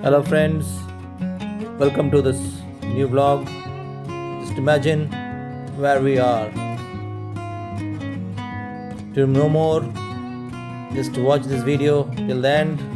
Hello friends, welcome to this new vlog. Just imagine where we are. To know more, just watch this video till the end.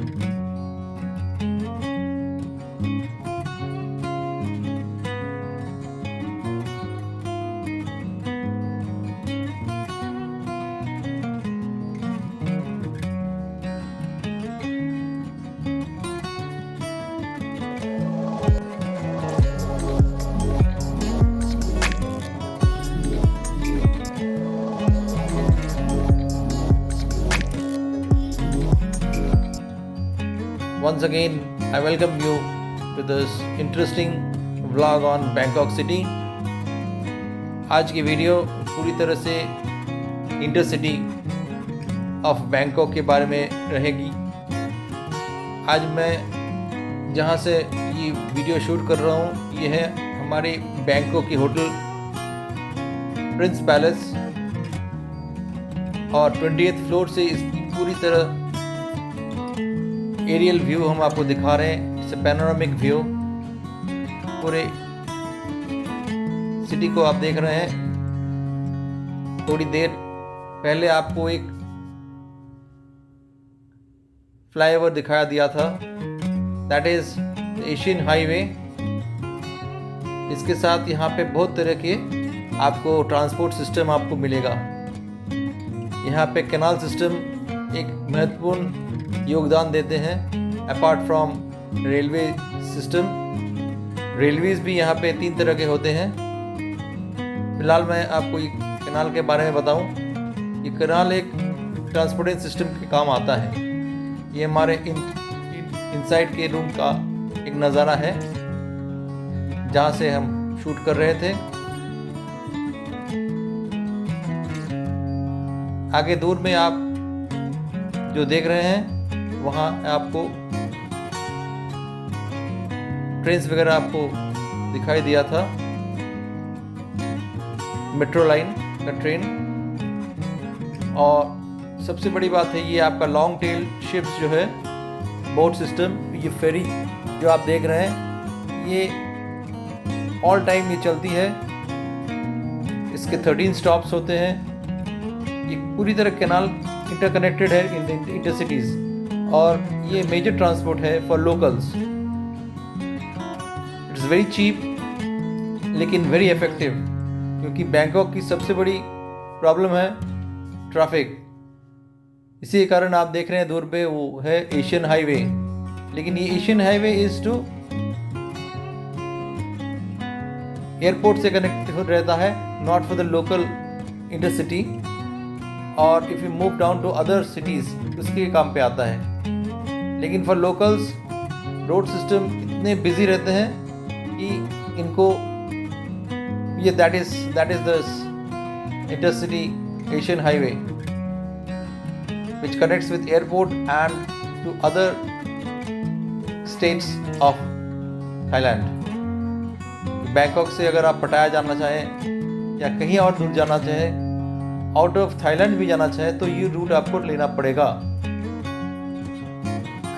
Once again, I welcome you to this interesting vlog on Bangkok City. आज की video पूरी तरह से intercity of Bangkok के बारे में रहेगी। आज मैं जहाँ से ये वीडियो शूट कर रहा हूँ ये है हमारे बैंकॉक की होटल प्रिंस पैलेस और 20th फ्लोर से इसकी पूरी तरह एरियल व्यू हम आपको दिखा रहे हैं। इट्स पैनोरामिक व्यू, पूरे सिटी को आप देख रहे हैं। थोड़ी देर पहले आपको एक फ्लाईओवर दिखाया दिया था, दैट इज एशियन हाईवे। इसके साथ यहाँ पे बहुत तरह के आपको ट्रांसपोर्ट सिस्टम आपको मिलेगा। यहाँ पे कैनाल सिस्टम एक महत्वपूर्ण योगदान देते हैं। Apart from railway system, railways भी यहाँ पे 3 तरह के होते हैं। फिलहाल मैं आपको ये कैनाल के बारे में बताऊं। ये कैनाल एक ट्रांसपोर्टेशन सिस्टम के काम आता है। ये हमारे इनसाइड के रूम का एक नज़ारा है जहाँ से हम शूट कर रहे थे। आगे दूर में आप जो देख रहे हैं वहाँ आपको ट्रेन्स वगैरह आपको दिखाई दिया था, मेट्रो लाइन का ट्रेन। और सबसे बड़ी बात है ये आपका लॉन्ग टेल शिप्स जो है, बोट सिस्टम, ये फेरी जो आप देख रहे हैं ये ऑल टाइम ये चलती है। इसके 13 स्टॉप्स होते हैं। ये पूरी तरह कैनाल इंटरकनेक्टेड है इन इंटरसिटीज़ और ये मेजर ट्रांसपोर्ट है for locals. It's very cheap लेकिन वेरी इफेक्टिव, क्योंकि बैंकॉक की सबसे बड़ी प्रॉब्लम है ट्रैफिक। इसी के कारण आप देख रहे हैं दूर पे वो है एशियन हाईवे, लेकिन ये Asian highway is to airport से कनेक्ट रहता है, not for the local intercity. और if you move down to other cities उसके काम पे आता है। लेकिन फॉर लोकल्स रोड सिस्टम इतने बिजी रहते हैं कि इनको ये that is the intercity Asian highway which connects with airport and to other states of Thailand. Bangkok से अगर आप पटाया जाना चाहें या कहीं और दूर जाना चाहें, आउट ऑफ थाईलैंड भी जाना चाहे, तो ये रूट आपको लेना पड़ेगा।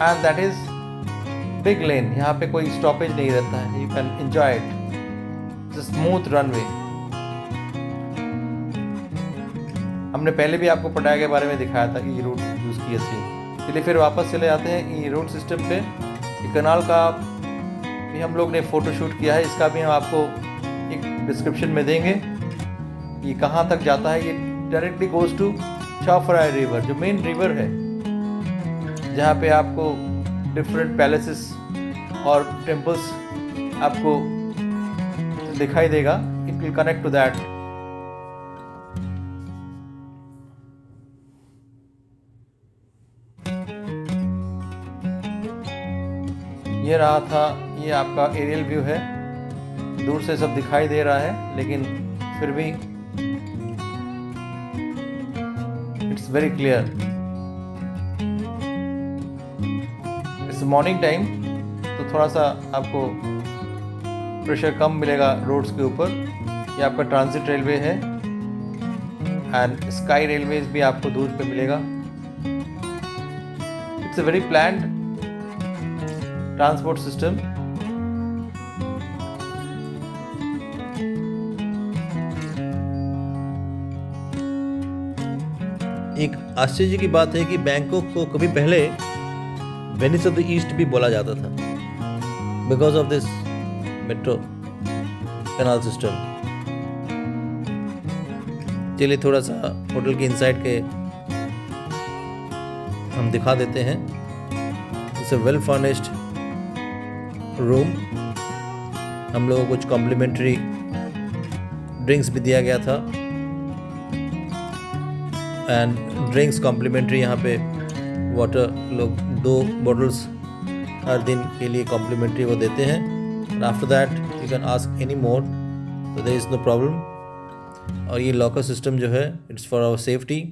एंड दैट इज बिग लेन, यहाँ पे कोई स्टॉपेज नहीं रहता है। You can enjoy it, it's a smooth runway. हमने पहले भी आपको पटाया के बारे में दिखाया था कि ये रूट यूज़ किए थे। चलिए फिर वापस चले आते हैं ये रोड सिस्टम पे। ये कैनाल का भी हम लोग ने फ़ोटो शूट किया है, इसका भी हम आपको एक डिस्क्रिप्शन में देंगे। ये कहाँ तक जाता है, ये डायरेक्टली गोज टू छाव फ्राई रिवर, जो मेन रिवर है, जहाँ पे आपको डिफरेंट पैलेसेस और टेम्पल्स आपको दिखाई देगा। It will connect to that. ये रहा था, ये आपका एरियल व्यू है। दूर से सब दिखाई दे रहा है लेकिन फिर भी it's very clear. It's morning time तो थोड़ा सा आपको प्रेशर कम मिलेगा रोड्स के ऊपर। ये आपका ट्रांजिट रेलवे है एंड स्काई रेलवेज भी आपको दूर पे मिलेगा। It's a very planned transport system. एक आश्चर्य की बात है कि बैंकॉक को कभी पहले वेनिस ऑफ द ईस्ट भी बोला जाता था, because of this metro canal system. चलिए थोड़ा सा होटल के इनसाइड के हम दिखा देते हैं। It's a well furnished room. हम लोगों को कुछ कॉम्प्लीमेंट्री ड्रिंक्स भी दिया गया था, एंड ड्रिंक्स कॉम्प्लीमेंट्री। यहाँ पे वाटर लोग 2 बॉटल्स हर दिन के लिए कॉम्प्लीमेंट्री वो देते हैं। And after that you can ask any more, तो देयर इज़ नो प्रॉब्लम। और ये लॉकर सिस्टम जो है इट्स फॉर आवर सेफ्टी।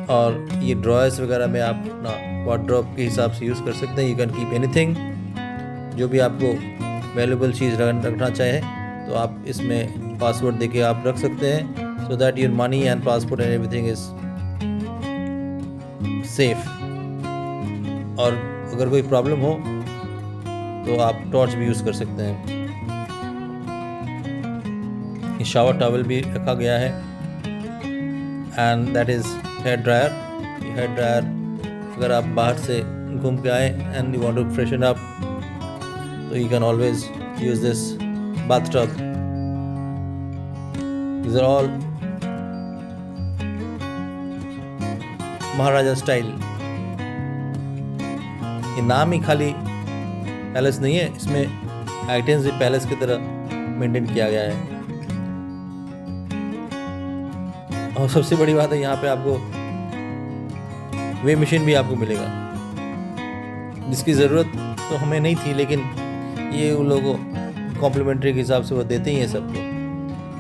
और ये ड्रॉयर्स वगैरह में आप अपना वार्डरोब के हिसाब से यूज़ कर सकते हैं। यू कैन कीप एनीथिंग, जो भी आपको वैल्यूबल चीज़ रखना चाहे तो आप इसमें पासवर्ड देके आप रख सकते हैं, so that your money and passport and everything is safe. और अगर कोई प्रॉब्लम हो तो आप टॉर्च भी यूज़ कर सकते हैं। ये शावर टॉवल भी रखा गया है, and that is hair dryer. ये हेयर ड्रायर अगर आप बाहर से घूम के आए and you want to freshen up, तो you can always use this bathtub. These are all Maharaja style. ये नाम ही खाली पैलेस नहीं है, इसमें आइटम्स भी पैलेस की तरह मेंटेन किया गया है। और सबसे बड़ी बात है, यहाँ पे आपको वे मशीन भी आपको मिलेगा, जिसकी ज़रूरत तो हमें नहीं थी, लेकिन ये उन लोगों को कॉम्प्लीमेंट्री के हिसाब से वो देते ही हैं सबको।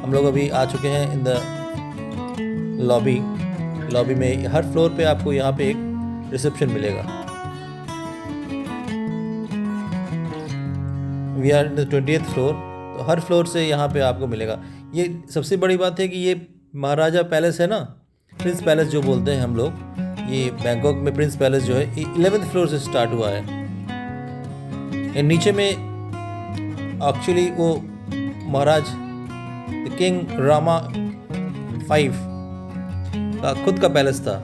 हम लोग अभी आ चुके हैं इन द लॉबी में। हर फ्लोर पे आपको यहाँ पे एक रिसेप्शन मिलेगा। We are in the 20th floor, तो हर फ्लोर से यहाँ पे आपको मिलेगा। ये सबसे बड़ी बात है कि ये महाराजा पैलेस है ना, प्रिंस पैलेस जो बोलते हैं हम लोग, ये बैंकॉक में प्रिंस पैलेस जो है 11th फ्लोर से स्टार्ट हुआ है। नीचे में एक्चुअली वो महाराज किंग रामा 5 का खुद का पैलेस था।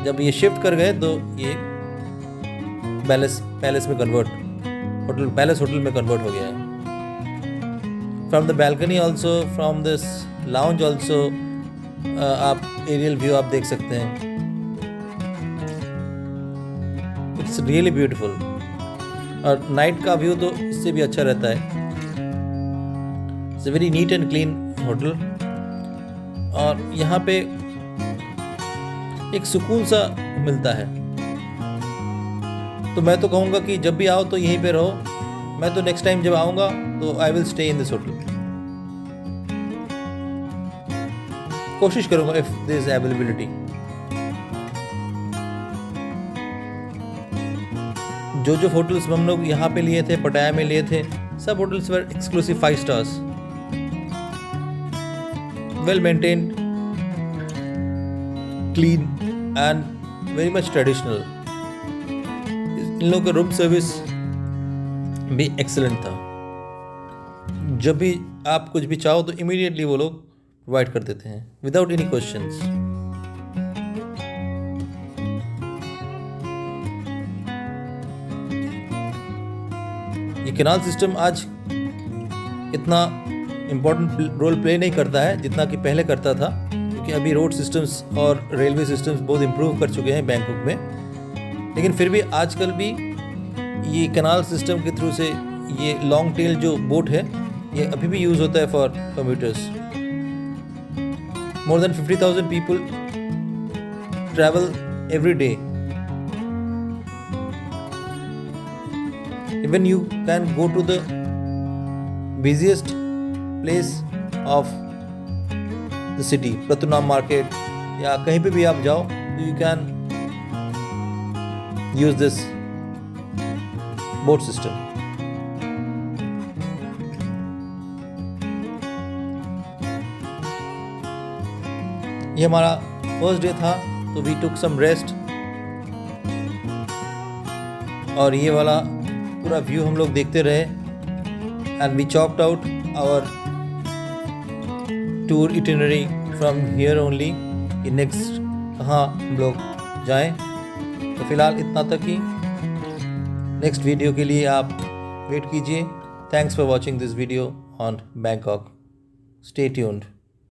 जब ये शिफ्ट कर गए तो ये पैलेस में कन्वर्ट, होटल में कन्वर्ट हो गया है। From the balcony also, from this lounge also आप एरियल व्यू आप देख सकते हैं। It's really beautiful. और नाइट का व्यू तो इससे भी अच्छा रहता है। It's very neat and clean hotel. और यहाँ पे एक सुकून सा मिलता है। तो मैं तो कहूँगा कि जब भी आओ तो यहीं पे रहो। मैं तो नेक्स्ट टाइम जब आऊँगा तो I will stay in this hotel. कोशिश करूँगा इफ देयर इज अवेलेबिलिटी। जो होटल्स हम लोग यहाँ पे लिए थे, पटाया में लिए थे, सब hotels were exclusive 5 stars, well maintained, clean and very much traditional. इन लोगों का रूम सर्विस भी एक्सेलेंट था। जब भी आप कुछ भी चाहो तो इमीडिएटली वो लोग प्रोवाइड कर देते हैं विदाउट एनी क्वेश्चंस। ये कैनाल सिस्टम आज इतना इम्पोर्टेंट रोल प्ले नहीं करता है जितना कि पहले करता था, क्योंकि अभी रोड सिस्टम्स और रेलवे सिस्टम्स बहुत इम्प्रूव कर चुके हैं बैंकॉक में। लेकिन फिर भी आजकल भी ये कैनाल सिस्टम के थ्रू से ये लॉन्ग टेल जो बोट है ये अभी भी यूज़ होता है for commuters. More than 50,000 people travel every day. Even you can go to the busiest place of the city, Pratunam Market, या कहीं पे भी आप जाओ तो you can use this boat system. ये हमारा फर्स्ट डे था, तो we took some rest और ये वाला पूरा व्यू हम लोग देखते रहे and we chopped out our tour itinerary from here only कि नेक्स्ट कहाँ हम लोग जाएं। तो फ़िलहाल इतना तक ही, नेक्स्ट वीडियो के लिए आप वेट कीजिए। Thanks for watching this video on Bangkok. Stay tuned.